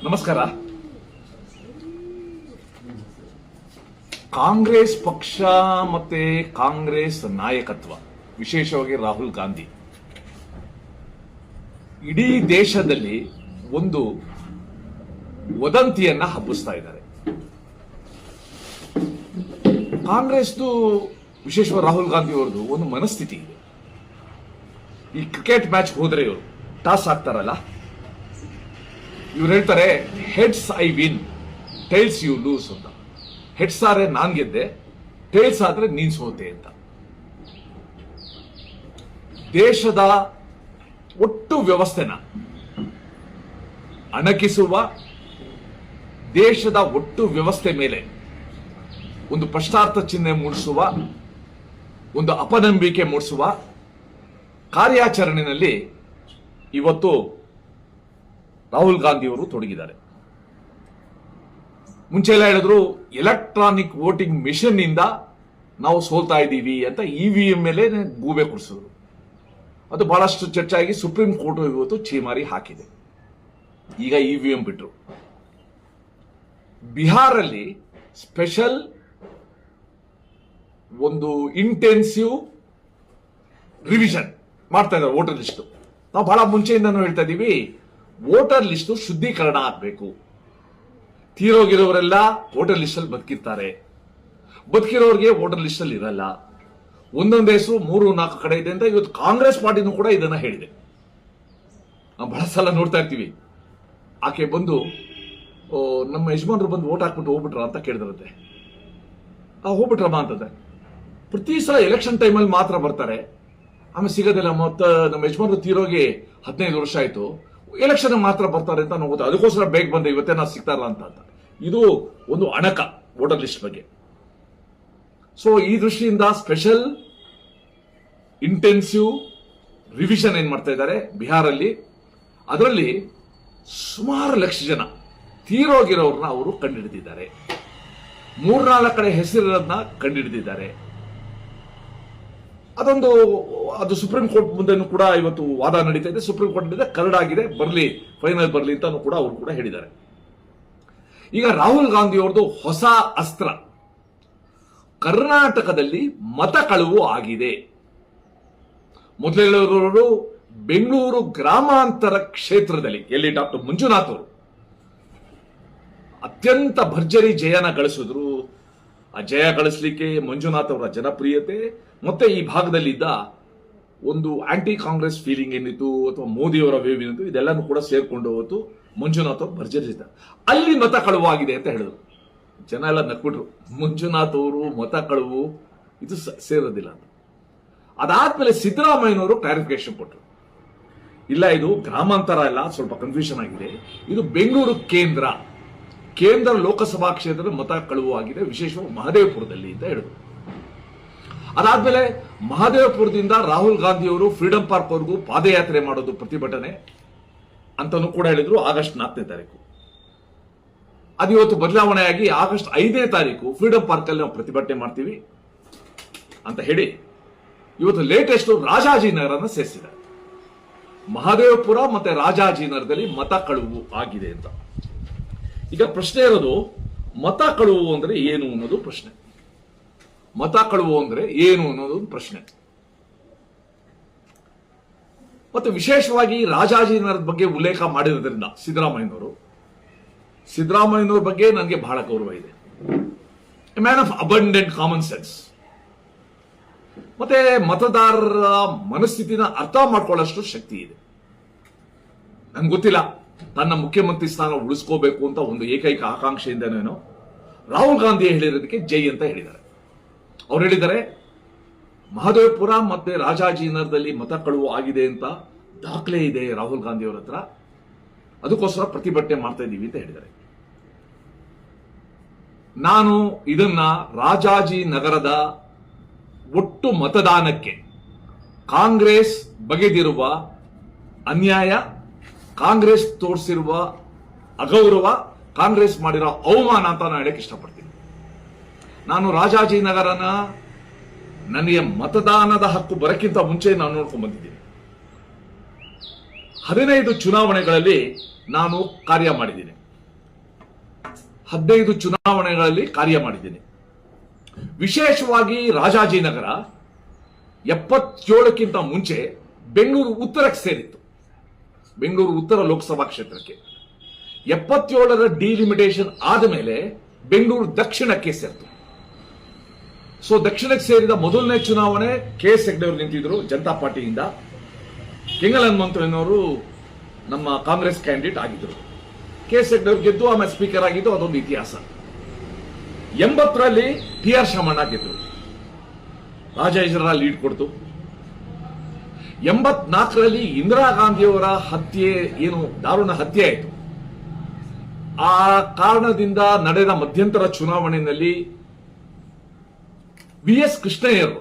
ನಮಸ್ಕಾರ. ಕಾಂಗ್ರೆಸ್ ಪಕ್ಷ ಮತ್ತೆ ಕಾಂಗ್ರೆಸ್ ನಾಯಕತ್ವ, ವಿಶೇಷವಾಗಿ ರಾಹುಲ್ ಗಾಂಧಿ, ಇಡೀ ದೇಶದಲ್ಲಿ ಒಂದು ವದಂತಿಯನ್ನ ಹಬ್ಬಿಸ್ತಾ ಇದ್ದಾರೆ. ಕಾಂಗ್ರೆಸ್ದು, ವಿಶೇಷವಾಗಿ ರಾಹುಲ್ ಗಾಂಧಿ ಅವರದು ಒಂದು ಮನಸ್ಥಿತಿ ಇದೆ. ಈ ಕ್ರಿಕೆಟ್ ಮ್ಯಾಚ್ ಹೋದ್ರೆ ಇವರು ಟಾಸ್ ಆಗ್ತಾರಲ್ಲ, ಇವ್ರು ಹೇಳ್ತಾರೆ heads I win, tails you lose ಅಂತ. ಹೆಡ್ಸ್ ಆದ್ರೆ ನಾನ್ ಗೆದ್ದೆ, ಟೈಲ್ಸ್ ಆದ್ರೆ ನೀನ್ ಸೋತೆ ಅಂತ. ದೇಶದ ಒಟ್ಟು ವ್ಯವಸ್ಥೆನ ಅಣಕಿಸುವ, ದೇಶದ ಒಟ್ಟು ವ್ಯವಸ್ಥೆ ಮೇಲೆ ಒಂದು ಪ್ರಶ್ನಾರ್ಥ ಚಿಹ್ನೆ ಮೂಡಿಸುವ, ಒಂದು ಅಪನಂಬಿಕೆ ಮೂಡಿಸುವ ಕಾರ್ಯಾಚರಣೆಯಲ್ಲಿ ಇವತ್ತು ರಾಹುಲ್ ಗಾಂಧಿ ಅವರು ತೊಡಗಿದ್ದಾರೆ. ಮುಂಚೆ ಎಲ್ಲ ಹೇಳಿದ್ರು ಎಲೆಕ್ಟ್ರಾನಿಕ್ ವೋಟಿಂಗ್ ಮಿಷನ್ ಇಂದ ನಾವು ಸೋಲ್ತಾ ಇದ್ದೀವಿ ಅಂತ ಇವಿಎಂ ಮೇಲೆ ಗೂಬೆ ಕೊಡಿಸಿದ್ರು. ಅದು ಬಹಳಷ್ಟು ಚರ್ಚೆ ಆಗಿ ಸುಪ್ರೀಂ ಕೋರ್ಟ್ ಇವತ್ತು ಛೀಮಾರಿ ಹಾಕಿದೆ. ಈಗ ಇವಿಎಂ ಬಿಟ್ರು. ಬಿಹಾರಲ್ಲಿ ಸ್ಪೆಷಲ್ ಒಂದು ಇಂಟೆನ್ಸಿವ್ ರಿವಿಷನ್ ಮಾಡ್ತಾ ಇದ್ದಾರೆ ವೋಟರ್ ಲಿಸ್ಟ್. ನಾವು ಬಹಳ ಮುಂಚೆಯಿಂದನೂ ಹೇಳ್ತಾ ಇದ್ದೀವಿ, ವೋಟರ್ ಲಿಸ್ಟ್ ಶುದ್ಧೀಕರಣ ಆಗಬೇಕು. ತೀರೋಗಿರೋರೆಲ್ಲ ವೋಟರ್ ಲಿಸ್ಟ್ ಅಲ್ಲಿ ಬದುಕಿರ್ತಾರೆ, ಬದುಕಿರೋರಿಗೆ ವೋಟರ್ ಲಿಸ್ಟ್ ಅಲ್ಲಿ ಇರಲ್ಲ. ಒಂದೊಂದು ಹೆಸರು 3-4 ಕಡೆ ಇದೆ ಅಂತ ಇವತ್ತು ಕಾಂಗ್ರೆಸ್ ಪಾರ್ಟಿನೂ ಕೂಡ ಇದನ್ನ ಹೇಳಿದೆ. ನಾವು ಬಹಳ ಸಲ ನೋಡ್ತಾ ಇರ್ತೀವಿ, ಆಕೆ ಬಂದು ನಮ್ಮ ಯಜಮಾನ್ರು ಬಂದು ವೋಟ್ ಹಾಕ್ಬಿಟ್ಟು ಹೋಗ್ಬಿಟ್ರ ಅಂತ ಕೇಳಿದ್ರಂತೆ. ಹೋಗ್ಬಿಟ್ರಮ್ಮ ಅಂತಂದ್ರೆ ಪ್ರತಿ ಸಲ ಎಲೆಕ್ಷನ್ ಟೈಮಲ್ಲಿ ಮಾತ್ರ ಬರ್ತಾರೆ, ಆಮೇಲೆ ಸಿಗೋದಿಲ್ಲ. ಮತ್ತೆ ನಮ್ಮ ಯಜಮಾನ್ರು ತೀರೋಗಿ 15 ವರ್ಷ ಆಯ್ತು, ಎಲೆಕ್ಷನ್ ಮಾತ್ರ ಬರ್ತಾರೆ ಅಂತ ನಾವು ಅದಕ್ಕೋಸ್ಕರ ಬೇಗ ಬಂದೆ, ಇವತ್ತೇನ ಸಿಗ್ತಾರಲ್ಲ ಅಂತ. ಇದು ಒಂದು ಅಣಕ ವೋಟರ್ ಲಿಸ್ಟ್ ಬಗ್ಗೆ. ಸೊ ಈ ದೃಷ್ಟಿಯಿಂದ ಸ್ಪೆಷಲ್ ಇಂಟೆನ್ಸಿವ್ ರಿವಿಷನ್ ಏನ್ ಮಾಡ್ತಾ ಇದ್ದಾರೆ ಬಿಹಾರಲ್ಲಿ. ಅದರಲ್ಲಿ ಸುಮಾರು ಲಕ್ಷ ಜನ ತೀರೋಗಿರೋರನ್ನ ಅವರು ಕಂಡುಹಿಡಿದಿದ್ದಾರೆ. 3-4 ಕಡೆ ಹೆಸರಿರೋದನ್ನ ಕಂಡುಹಿಡಿದಿದ್ದಾರೆ. ಅದು ಸುಪ್ರೀಂ ಕೋರ್ಟ್ ಮುಂದೆನೂ ಕೂಡ ಇವತ್ತು ವಾದ ನಡೀತಾ ಇದೆ. ಸುಪ್ರೀಂ ಕೋರ್ಟ್ ಕರಡಾಗಿದೆ, ಬರಲಿ, ಫೈನಲ್ ಬರಲಿ ಅಂತ ಕೂಡ ಅವರು ಕೂಡ ಹೇಳಿದ್ದಾರೆ. ಈಗ ರಾಹುಲ್ ಗಾಂಧಿ ಅವ್ರದ್ದು ಹೊಸ ಅಸ್ತ್ರ, ಕರ್ನಾಟಕದಲ್ಲಿ ಮತ ಕಳುವು ಆಗಿದೆ. ಮೊದಲೆಲ್ಲರೂ ಬೆಂಗಳೂರು ಗ್ರಾಮಾಂತರ ಕ್ಷೇತ್ರದಲ್ಲಿ ಎಲ್ಲಿ ಡಾಕ್ಟರ್ ಮಂಜುನಾಥ್ ಅವರು ಅತ್ಯಂತ ಭರ್ಜರಿ ಜಯನ ಗಳಿಸಿದ್ರು. ಆ ಜಯ ಗಳಿಸಲಿಕ್ಕೆ ಮಂಜುನಾಥ್ ಅವರ ಜನಪ್ರಿಯತೆ ಮತ್ತೆ ಈ ಭಾಗದಲ್ಲಿದ್ದ ಒಂದು ಆಂಟಿ ಕಾಂಗ್ರೆಸ್ ಫೀಲಿಂಗ್ ಏನಿತ್ತು, ಅಥವಾ ಮೋದಿಯವರ ವೇವ್ ಏನಿತ್ತು, ಇದೆಲ್ಲನೂ ಕೂಡ ಸೇರ್ಕೊಂಡು ಹೋಗ್ತು. ಮಂಜುನಾಥ್ ಅವರು ಭರ್ಜರಿಸಿದ ಅಲ್ಲಿ ಮತ ಕಳುವಾಗಿದೆ ಅಂತ ಹೇಳಿದ್ರು. ಜನ ಎಲ್ಲ ನಕ್ಬಿಟ್ರು, ಮಂಜುನಾಥ್ ಅವರು ಮತ ಕಳುವು ಇದು ಸೇರೋದಿಲ್ಲ ಅಂತ. ಅದಾದ್ಮೇಲೆ ಸಿದ್ದರಾಮಯ್ಯನವರು ಕ್ಲಾರಿಫಿಕೇಶನ್ ಕೊಟ್ಟರು, ಇಲ್ಲ ಇದು ಗ್ರಾಮಾಂತರ ಎಲ್ಲ ಸ್ವಲ್ಪ ಕನ್ಫ್ಯೂಷನ್ ಆಗಿದೆ, ಇದು ಬೆಂಗಳೂರು ಕೇಂದ್ರ ಲೋಕಸಭಾ ಕ್ಷೇತ್ರದ ಮತ ಕಳುವಾಗಿದೆ, ವಿಶೇಷವಾಗಿ ಮಹದೇವಪುರದಲ್ಲಿ ಅಂತ ಹೇಳಿದ್ರು. ಅದಾದ್ಮೇಲೆ ಮಹದೇವಪುರದಿಂದ ರಾಹುಲ್ ಗಾಂಧಿ ಅವರು ಫ್ರೀಡಂ ಪಾರ್ಕ್ ವರೆಗೂ ಪಾದಯಾತ್ರೆ ಮಾಡೋದು ಪ್ರತಿಭಟನೆ ಅಂತಾನೂ ಕೂಡ ಹೇಳಿದ್ರು. ಆಗಸ್ಟ್ 4ನೇ ತಾರೀಕು ಅದು ಇವತ್ತು ಬದಲಾವಣೆಯಾಗಿ ಆಗಸ್ಟ್ 5ನೇ ತಾರೀಕು ಫ್ರೀಡಂ ಪಾರ್ಕ್ ಅಲ್ಲಿ ನಾವು ಪ್ರತಿಭಟನೆ ಮಾಡ್ತೀವಿ ಅಂತ ಹೇಳಿ ಇವತ್ತು ಲೇಟೆಸ್ಟ್ ರಾಜಾಜಿನಗರನ ಸೇರಿಸಿದ್ದಾರೆ. ಮಹದೇವಪುರ ಮತ್ತೆ ರಾಜಾಜಿನಗರದಲ್ಲಿ ಮತ ಕಳುವು ಆಗಿದೆ ಅಂತ. ಈಗ ಪ್ರಶ್ನೆ ಇರೋದು, ಮತ ಕಳುವು ಅಂದ್ರೆ ಏನು ಅನ್ನೋದು ಪ್ರಶ್ನೆ. ಮತ ಕಳುವು ಅಂದ್ರೆ ಏನು ಅನ್ನೋದು ಪ್ರಶ್ನೆ. ಮತ್ತೆ ವಿಶೇಷವಾಗಿ ರಾಜಾಜಿನಗರದ ಬಗ್ಗೆ ಉಲ್ಲೇಖ ಮಾಡಿರೋದ್ರಿಂದ ಸಿದ್ದರಾಮಯ್ಯನವರ ಬಗ್ಗೆ ನನಗೆ ಬಹಳ ಗೌರವ ಇದೆ. A man of abundant common sense. ಮತ್ತೆ ಮತದಾರರ ಮನಸ್ಥಿತಿನ ಅರ್ಥ ಮಾಡ್ಕೊಳ್ಳೋಷ್ಟು ಶಕ್ತಿ ಇದೆ. ನನ್ಗೆ ಗೊತ್ತಿಲ್ಲ, ತನ್ನ ಮುಖ್ಯಮಂತ್ರಿ ಸ್ಥಾನ ಉಳಿಸ್ಕೋಬೇಕು ಅಂತ ಒಂದು ಏಕೈಕ ಆಕಾಂಕ್ಷೆಯಿಂದನೇನೋ ರಾಹುಲ್ ಗಾಂಧಿ ಹೇಳಿರೋದಕ್ಕೆ ಜೈ ಅಂತ ಹೇಳಿದ್ದಾರೆ. ಅವ್ರು ಹೇಳಿದ್ದಾರೆ ಮಹದೇವಪುರ ಮತ್ತೆ ರಾಜಾಜಿನಗರದಲ್ಲಿ ಮತ ಕಳುವು ಆಗಿದೆ ಅಂತ ದಾಖಲೆ ಇದೆ ರಾಹುಲ್ ಗಾಂಧಿ ಅವರ ಹತ್ರ, ಅದಕ್ಕೋಸ್ಕರ ಪ್ರತಿಭಟನೆ ಮಾಡ್ತಾ ಇದ್ದೀವಿ ಅಂತ ಹೇಳಿದ್ದಾರೆ. ನಾನು ಇದನ್ನ ರಾಜಾಜಿನಗರದ ಒಟ್ಟು ಮತದಾನಕ್ಕೆ ಕಾಂಗ್ರೆಸ್ ಬಗೆದಿರುವ ಅನ್ಯಾಯ, ಕಾಂಗ್ರೆಸ್ ತೋರಿಸಿರುವ ಅಗೌರವ, ಕಾಂಗ್ರೆಸ್ ಮಾಡಿರೋ ಅವಮಾನ ಅಂತ ನಾನು ಹೇಳಕ್ಕೆ ಇಷ್ಟಪಡ್ತೀನಿ. ನಾನು ರಾಜಾಜಿನಗರನ ನನಗೆ ಮತದಾನದ ಹಕ್ಕು ಬರಕ್ಕಿಂತ ಮುಂಚೆ ನಾನು ನೋಡ್ಕೊಂಡು ಬಂದಿದ್ದೀನಿ. 15 ಚುನಾವಣೆಗಳಲ್ಲಿ ನಾನು ಕಾರ್ಯ ಮಾಡಿದ್ದೀನಿ. 15 ಚುನಾವಣೆಗಳಲ್ಲಿ ಕಾರ್ಯ ಮಾಡಿದ್ದೀನಿ. ವಿಶೇಷವಾಗಿ ರಾಜಾಜಿನಗರ 77ಕ್ಕಿಂತ ಮುಂಚೆ ಬೆಂಗಳೂರು ಉತ್ತರಕ್ಕೆ ಸೇರಿತ್ತು. ಬೆಂಗಳೂರು ಉತ್ತರ ಲೋಕಸಭಾ ಕ್ಷೇತ್ರಕ್ಕೆ 77ರ ಡಿಲಿಮಿಟೇಷನ್ ಆದ ಮೇಲೆ ಬೆಂಗಳೂರು ದಕ್ಷಿಣಕ್ಕೆ ಸೇರಿತು. ಸೊ ದಕ್ಷಿಣಕ್ಕೆ ಸೇರಿದ ಮೊದಲನೇ ಚುನಾವಣೆ ಕೆ.ಎಸ್. ಹೆಗ್ಡೆ ಅವರು ನಿಂತಿದ್ರು ಜನತಾ ಪಾರ್ಟಿಯಿಂದ. ಕೆಂಗಲ್ ಹನುಮಂತಯ್ಯನವರು ನಮ್ಮ ಕಾಂಗ್ರೆಸ್ ಕ್ಯಾಂಡಿಡೇಟ್ ಆಗಿದ್ರು. ಕೆ.ಎಸ್. ಹೆಗ್ಡೆ ಅವರು ಗೆದ್ದು ಆಮೇಲೆ ಸ್ಪೀಕರ್ ಆಗಿದ್ದು, ಅದೊಂದು ಇತಿಹಾಸ. 80ರಲ್ಲಿ ಟಿ.ಆರ್. ಶಾಮಣ್ಣ ಗೆದ್ರು, ರಾಜಾಜಿನಗರ ಲೀಡ್ ಕೊಡ್ತು. 84ರಲ್ಲಿ ಇಂದಿರಾ ಗಾಂಧಿಯವರ ಹತ್ಯೆ, ಏನು ದಾರುಣ ಹತ್ಯೆ ಆಯಿತು, ಆ ಕಾರಣದಿಂದ ನಡೆದ ಮಧ್ಯಂತರ ಚುನಾವಣೆಯಲ್ಲಿ ವಿ.ಎಸ್. ಕೃಷ್ಣಯ್ಯರು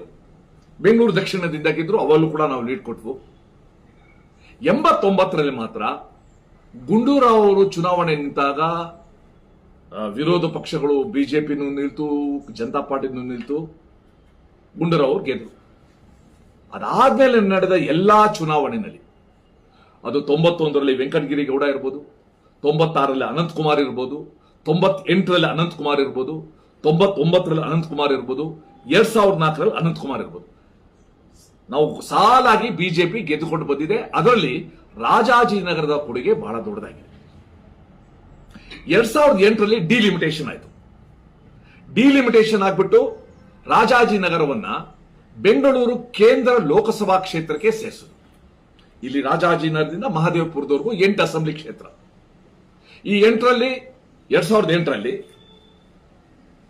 ಬೆಂಗಳೂರು ದಕ್ಷಿಣದಿಂದ ಗೆದ್ರು, ಅವಲ್ಲೂ ಕೂಡ ನಾವು ಲೀಡ್ ಕೊಟ್ವು. 89ರಲ್ಲಿ ಮಾತ್ರ ಗುಂಡೂರಾವ್ ಅವರು ಚುನಾವಣೆ ನಿಂತಾಗ ವಿರೋಧ ಪಕ್ಷಗಳು ಬಿಜೆಪಿನೂ ನಿಲ್ತು, ಜನತಾ ಪಾರ್ಟಿನೂ ನಿಲ್ತು, ಗುಂಡೂರಾವ್ ಅವರು ಗೆದ್ರು. ಅದಾದ್ಮೇಲೆ ನಡೆದ ಎಲ್ಲಾ ಚುನಾವಣೆಯಲ್ಲಿ, ಅದು 91ರಲ್ಲಿ ವೆಂಕಟಗಿರಿ ಗೌಡ ಇರ್ಬೋದು, 96ರಲ್ಲಿ ಅನಂತಕುಮಾರ್ ಇರ್ಬೋದು, 98ರಲ್ಲಿ ಅನಂತಕುಮಾರ್ ಇರ್ಬೋದು, 99ರಲ್ಲಿ ಅನಂತಕುಮಾರ್ ಇರ್ಬೋದು, 2004ರಲ್ಲಿ ಅನಂತಕುಮಾರ್ ಇರ್ಬೋದು. ನಾವು ಸಾಲಾಗಿ ಬಿಜೆಪಿ ಗೆದ್ದುಕೊಂಡು ಬಂದಿದೆ. ಅದರಲ್ಲಿ ರಾಜಾಜಿನಗರದ ಕೊಡುಗೆ ಬಹಳ ದೊಡ್ಡದಾಗಿದೆ. 2008ರಲ್ಲಿ ಡಿಲಿಮಿಟೇಷನ್ ಆಯಿತು. ಡಿಲಿಮಿಟೇಷನ್ ಆಗ್ಬಿಟ್ಟು ರಾಜಾಜಿನಗರವನ್ನ ಬೆಂಗಳೂರು ಕೇಂದ್ರ ಲೋಕಸಭಾ ಕ್ಷೇತ್ರಕ್ಕೆ ಸೇರಿಸಿದ್ರು. ಇಲ್ಲಿ ರಾಜಾಜಿನಗರದಿಂದ ಮಹದೇವಪುರದವರೆಗೂ 8 ಅಸೆಂಬ್ಲಿ ಕ್ಷೇತ್ರ. ಈ 2008ರಲ್ಲಿ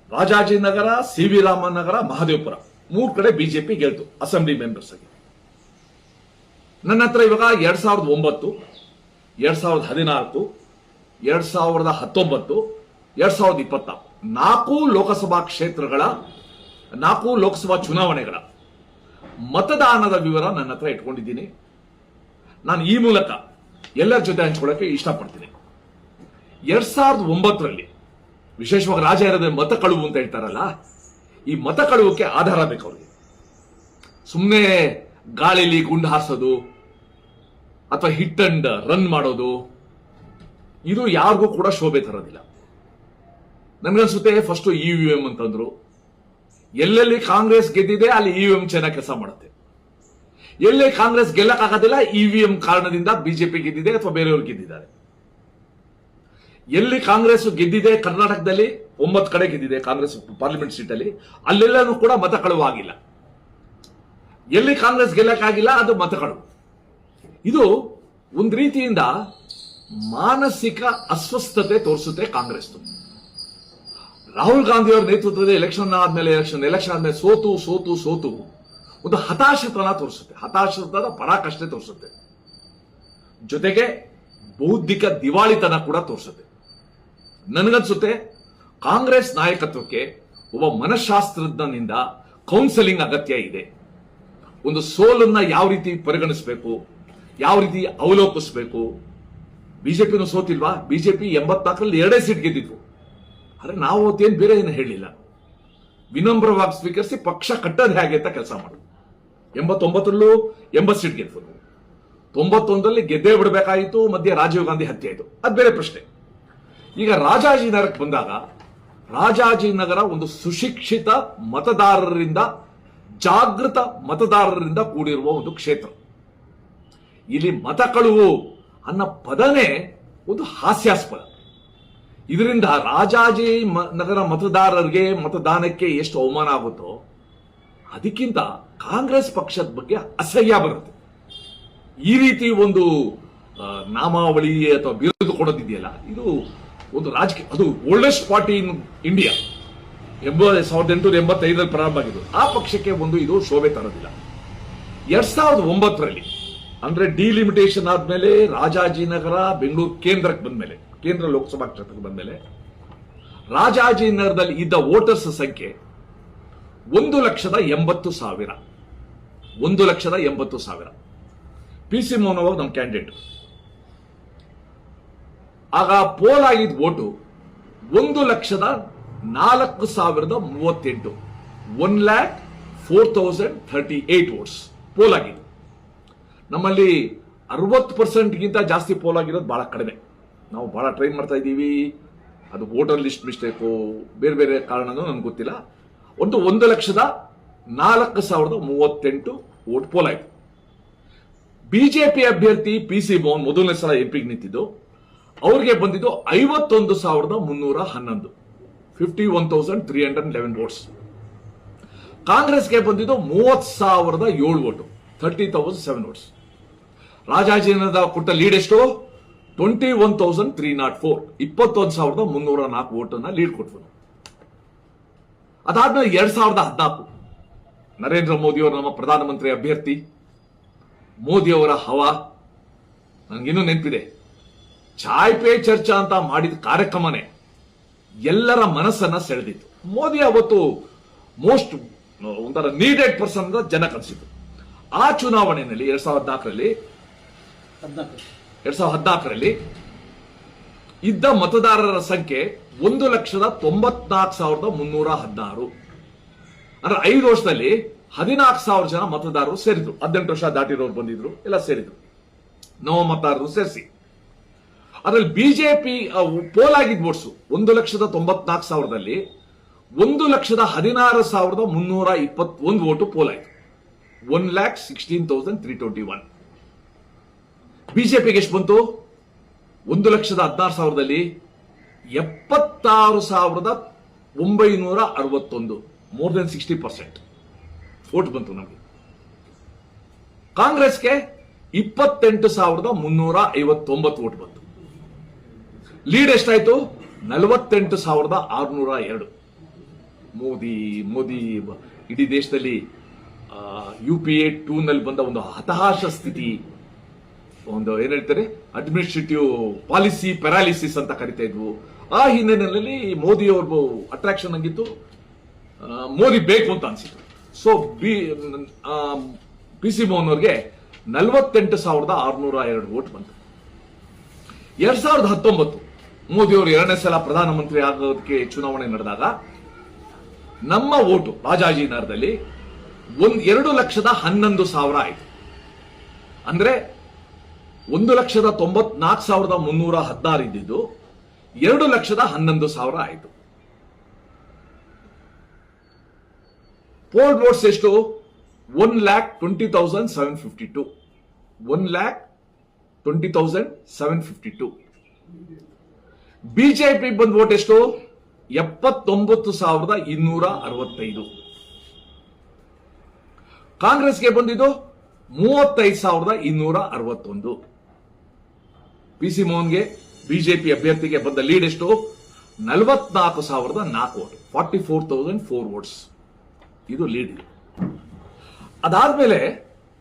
ರಾಜಾಜಿನಗರ, ಸಿ.ವಿ. ರಾಮನ್ ನಗರ, ಮಹದೇವಪುರ 3 ಕಡೆ ಬಿಜೆಪಿ ಗೆಲ್ತು ಅಸೆಂಬ್ಲಿ ಮೆಂಬರ್ಸ್ ಆಗಿ. ನನ್ನ ಹತ್ರ ಇವಾಗ 2009, 2014, 2019, 2024 4 ಲೋಕಸಭಾ ಕ್ಷೇತ್ರಗಳ 4 ಲೋಕಸಭಾ ಚುನಾವಣೆಗಳ ಮತದಾನದ ವಿವರ ನನ್ನ ಹತ್ರ ಇಟ್ಕೊಂಡಿದ್ದೀನಿ. ನಾನು ಈ ಮೂಲಕ ಎಲ್ಲರ ಜೊತೆ ಹಂಚ್ಕೊಳ್ಳೋಕೆ ಇಷ್ಟಪಡ್ತೀನಿ. 2009ರಲ್ಲಿ ವಿಶೇಷವಾಗಿ ರಾಜ ಇರೋದೇ ಮತ ಕಳುವು ಅಂತ ಹೇಳ್ತಾರಲ್ಲ, ಈ ಮತ ಕಳುವಕ್ಕೆ ಆಧಾರ ಬೇಕು ಅವ್ರಿಗೆ. ಸುಮ್ಮನೆ ಗಾಳಿಲಿ ಗುಂಡು ಹಾರಿಸೋದು ಅಥವಾ ಹಿಟ್ ಅಂಡ್ ರನ್ ಮಾಡೋದು ಇದು ಯಾರಿಗೂ ಕೂಡ ಶೋಭೆ ತರೋದಿಲ್ಲ. ನನ್ಗನ್ಸುತ್ತೆ ಫಸ್ಟ್ ಇವಿಎಂ ಅಂತಂದ್ರು, ಎಲ್ಲೆಲ್ಲಿ ಕಾಂಗ್ರೆಸ್ ಗೆದ್ದಿದೆ ಅಲ್ಲಿ ಇವಿಎಂ ಚೆನ್ನಾಗಿ ಕೆಲಸ ಮಾಡುತ್ತೆ. ಎಲ್ಲೇ ಕಾಂಗ್ರೆಸ್ ಗೆಲ್ಲಕ್ಕಾಗೋದಿಲ್ಲ, ಇವಿಎಂ ಕಾರಣದಿಂದ ಬಿಜೆಪಿ ಗೆದ್ದಿದೆ ಅಥವಾ ಬೇರೆಯವರು ಗೆದ್ದಿದ್ದಾರೆ. ಎಲ್ಲಿ ಕಾಂಗ್ರೆಸ್ ಗೆದ್ದಿದೆ, ಕರ್ನಾಟಕದಲ್ಲಿ 9 ಕಡೆ ಗೆದ್ದಿದೆ ಕಾಂಗ್ರೆಸ್ ಪಾರ್ಲಿಮೆಂಟ್ ಸೀಟ್ ಅಲ್ಲಿ, ಅಲ್ಲೆಲ್ಲನೂ ಕೂಡ ಮತ ಕಳುವು ಆಗಿಲ್ಲ. ಎಲ್ಲಿ ಕಾಂಗ್ರೆಸ್ ಗೆಲ್ಲಕ್ಕಾಗಿಲ್ಲ ಅದು ಮತ ಕಳುವು. ಇದು ಒಂದು ರೀತಿಯಿಂದ ಮಾನಸಿಕ ಅಸ್ವಸ್ಥತೆ ತೋರಿಸುತ್ತೆ ಕಾಂಗ್ರೆಸ್. ರಾಹುಲ್ ಗಾಂಧಿ ಅವರ ನೇತೃತ್ವದ ಎಲೆಕ್ಷನ್ ಆದ್ಮೇಲೆ ಸೋತು ಒಂದು ಹತಾಶತನ ತೋರಿಸುತ್ತೆ, ಹತಾಶತನ ಪರಾಕಾಷ್ಠೆ ತೋರಿಸುತ್ತೆ, ಜೊತೆಗೆ ಬೌದ್ಧಿಕ ದಿವಾಳಿತನ ಕೂಡ ತೋರಿಸುತ್ತೆ. ನನಗನ್ಸುತ್ತೆ ಕಾಂಗ್ರೆಸ್ ನಾಯಕತ್ವಕ್ಕೆ ಒಬ್ಬ ಮನಃಶಾಸ್ತ್ರಜ್ಞನಿಂದ ಕೌನ್ಸೆಲಿಂಗ್ ಅಗತ್ಯ ಇದೆ. ಒಂದು ಸೋಲನ್ನ ಯಾವ ರೀತಿ ಪರಿಗಣಿಸಬೇಕು, ಯಾವ ರೀತಿ ಅವಲೋಕಿಸಬೇಕು. ಬಿಜೆಪಿನೂ ಸೋತಿಲ್ವಾ? BJP 84ರಲ್ಲಿ 2 seat ಗೆದ್ದಿದ್ವು. ಆದ್ರೆ ನಾವು ಅವತ್ತೇನು ಬೇರೆ ಏನು ಹೇಳಿಲ್ಲ, ವಿನಮ್ರವಾಗಿ ಸ್ವೀಕರಿಸಿ ಪಕ್ಷ ಕಟ್ಟೋದು ಹೇಗೆ ಅಂತ ಕೆಲಸ ಮಾಡೋದು. 89ರಲ್ಲೂ 80 ಸೀಟ್ ಗೆದ್ದು, 91ರಲ್ಲಿ ಗೆದ್ದೇ ಬಿಡಬೇಕಾಯಿತು, ಮಧ್ಯೆ ರಾಜೀವ್ ಗಾಂಧಿ ಹತ್ಯೆ ಆಯಿತು, ಅದು ಬೇರೆ ಪ್ರಶ್ನೆ. ಈಗ ರಾಜಾಜಿನಗರಕ್ಕೆ ಬಂದಾಗ, ರಾಜಾಜಿನಗರ ಒಂದು ಸುಶಿಕ್ಷಿತ ಮತದಾರರಿಂದ, ಜಾಗೃತ ಮತದಾರರಿಂದ ಕೂಡಿರುವ ಒಂದು ಕ್ಷೇತ್ರ. ಇಲ್ಲಿ ಮತ ಕಳುವು ಅನ್ನೋ ಪದನೇ ಒಂದು ಹಾಸ್ಯಾಸ್ಪದ. ಇದರಿಂದ ರಾಜಾಜಿನಗರ ಮತದಾರರಿಗೆ ಮತದಾನಕ್ಕೆ ಎಷ್ಟು ಅವಮಾನ ಆಗುತ್ತೋ ಅದಕ್ಕಿಂತ ಕಾಂಗ್ರೆಸ್ ಪಕ್ಷದ ಬಗ್ಗೆ ಅಸಹ್ಯ ಬರುತ್ತೆ. ಈ ರೀತಿ ಒಂದು ನಾಮಾವಳಿ ಅಥವಾ ಬಿರುದು ಕೊಡೋದಿದೆಯಲ್ಲ, ಇದು ಒಂದು ರಾಜಕೀಯ, ಅದು ಓಲ್ಡೆಸ್ಟ್ ಪಾರ್ಟಿ ಇನ್ ಇಂಡಿಯಾ, 1885ರಲ್ಲಿ ಪ್ರಾರಂಭ ಆಗಿದ್ದು. ಆ ಪಕ್ಷಕ್ಕೆ ಒಂದು ಇದು ಶೋಭೆ ತರೋದಿಲ್ಲ. 2009ರಲ್ಲಿ ಅಂದ್ರೆ ಡಿಲಿಮಿಟೇಷನ್ ಆದ್ಮೇಲೆ ರಾಜಾಜಿನಗರ ಬೆಂಗಳೂರು ಕೇಂದ್ರಕ್ಕೆ ಬಂದ್ಮೇಲೆ, ಕೇಂದ್ರ ಲೋಕಸಭಾ ಕ್ಷೇತ್ರಕ್ಕೆ ಬಂದ್ಮೇಲೆ ರಾಜಾಜಿನಗರದಲ್ಲಿ ಇದ್ದ ವೋಟರ್ಸ್ ಸಂಖ್ಯೆ 1,80,000. 1,80,000. ಪಿ.ಸಿ. ಮೋಹನ್ ಅವರು ನಮ್ಮ ಕ್ಯಾಂಡಿಡೇಟ್. ಆಗ ಪೋಲ್ ಆಗಿದ್ದ ವೋಟು 1,04,038. 1,04,038 ವೋಟ್ಸ್ ಪೋಲ್ ಆಗಿದ್ದು. ನಮ್ಮಲ್ಲಿ 60%ಗಿಂತ ಜಾಸ್ತಿ ಪೋಲ್ ಆಗಿರೋದು ಬಹಳ ಕಡಿಮೆ. ನಾವು ಬಹಳ ಟ್ರೈ ಮಾಡ್ತಾ ಇದ್ದೀವಿ, ಅದು ವೋಟರ್ ಲಿಸ್ಟ್ ಮಿಸ್ಟೇಕು ಬೇರೆ ಬೇರೆ ಕಾರಣನೂ ನನಗೆ ಗೊತ್ತಿಲ್ಲ. 1,04,038 ವೋಟ್ ಪೋಲಾಯಿತು. ಬಿಜೆಪಿ ಅಭ್ಯರ್ಥಿ PC ಮೋಹನ್ ಮೊದಲನೇ ಸಲ ಎಂಪಿಗೆ ನಿಂತಿದ್ದು, ಅವ್ರಿಗೆ ಬಂದಿದ್ದು 51,311, 51,311 ವೋಟ್ಸ್. ಕಾಂಗ್ರೆಸ್ಗೆ ಬಂದಿದ್ದು 30,007 ವೋಟು, 30,007 ವೋಟ್ಸ್. ರಾಜಾಜಿನಗರದ ಕೊಟ್ಟ ಲೀಡ್ ಎಷ್ಟು? 21,304, 21,304 ವೋಟ್ ಅನ್ನ ಲೀಡ್ ಕೊಟ್ಟರು. ಅದಾದ್ಮೇಲೆ 2014 ನರೇಂದ್ರ ಮೋದಿ ಅವರು ನಮ್ಮ ಪ್ರಧಾನಮಂತ್ರಿ ಅಭ್ಯರ್ಥಿ, ಮೋದಿ ಅವರ ಹವಾ ನನಗಿನ್ನೂ ನೆನಪಿದೆ. ಚಾಯ್ ಪೇ ಚರ್ಚಾ ಅಂತ ಮಾಡಿದ ಕಾರ್ಯಕ್ರಮನೇ ಎಲ್ಲರ ಮನಸ್ಸನ್ನ ಸೆಳೆದಿತ್ತು. ಮೋದಿ ಅವತ್ತು ಮೋಸ್ಟ್ ಒಂಥರ ನೀಡೆಡ್ ಪರ್ಸನ್ ಅಂತ ಜನ ಕಲಿಸಿದ್ರು. ಆ ಚುನಾವಣೆಯಲ್ಲಿ 2014ರಲ್ಲಿ ಇದ್ದ ಮತದಾರರ ಸಂಖ್ಯೆ 1,94,316. ಅಂದ್ರೆ 5 ವರ್ಷದಲ್ಲಿ 14,000 ಜನ ಮತದಾರರು ಸೇರಿದ್ರು. 18 ವರ್ಷ ದಾಟಿರೋರು ಬಂದಿದ್ರು, ಎಲ್ಲ ಸೇರಿದ್ರು, ನವ ಮತದಾರರು ಸೇರಿಸಿ. ಅದರಲ್ಲಿ ಬಿಜೆಪಿ ಪೋಲ್ ಆಗಿದ್ದ ವೋಟ್ಸು 1,94,000ದಲ್ಲಿ 1,16,321 ವೋಟು ಪೋಲ್ ಆಯಿತು. 1,16,321. ಬಿಜೆಪಿಗೆ ಎಷ್ಟು ಬಂತು? 1,16,000ದಲ್ಲಿ 76,961, ಮೋರ್ ದೆನ್ 60% ವೋಟ್ ಬಂತು ನಮಗೆ. ಕಾಂಗ್ರೆಸ್ಗೆ 28,359 ವೋಟ್ ಬಂತು. ಲೀಡ್ ಎಷ್ಟಾಯ್ತು? 48,602. ಮೋದಿ ಇಡೀ ದೇಶದಲ್ಲಿ UPA 2 ನಲ್ಲಿ ಬಂದ ಒಂದು ಹತಾಶ ಸ್ಥಿತಿ, ಒಂದು ಏನ್ ಹೇಳ್ತಾರೆ ಅಡ್ಮಿನಿಸ್ಟ್ರೇಟಿವ್ ಪಾಲಿಸಿ ಪ್ಯಾರಾಲಿಸಿಸ್ ಅಂತ ಕರಿತಾ ಇದ್ವು. ಆ ಹಿನ್ನೆಲೆಯಲ್ಲಿ ಮೋದಿ ಅವ್ರ ಅಟ್ರಾಕ್ಷನ್ ಆಗಿತ್ತು, ಮೋದಿ ಬೇಕು ಅಂತ ಅನ್ಸಿತ್ತು. ಸೊ PC ಮೋಹನ್ ಅವ್ರಿಗೆ 48,602 ವೋಟ್ ಬಂತು. 2019 ಮೋದಿ ಅವರು 2ನೇ ಸಲ ಪ್ರಧಾನಮಂತ್ರಿ ಆಗೋದಕ್ಕೆ ಚುನಾವಣೆ ನಡೆದಾಗ ನಮ್ಮ ವೋಟು ರಾಜಾಜಿನಗರದಲ್ಲಿ 2,11,000 ಆಯಿತು. ಅಂದ್ರೆ 1,94,316 ಇದ್ದಿದ್ದು 2,11,000 ಆಯಿತು. ಪೋಲ್ ವೋಟ್ಸ್ ಎಷ್ಟು? 1,20,752. 1,20,752. ಬಿಜೆಪಿ ಬಂದ ವೋಟ್ ಎಷ್ಟು? 79,265. ಕಾಂಗ್ರೆಸ್ಗೆ ಬಂದಿದ್ದು 35,261. PC ಮೋಹನ್ಗೆ ಬಿಜೆಪಿ ಅಭ್ಯರ್ಥಿಗೆ ಬಂದ ಲೀಡ್ ಎಷ್ಟು? 44,004 ವೋಟ್, 44,004 ವೋಟ್ಸ್. ಇದು ಲೀಡ್. ಅದಾದ್ಮೇಲೆ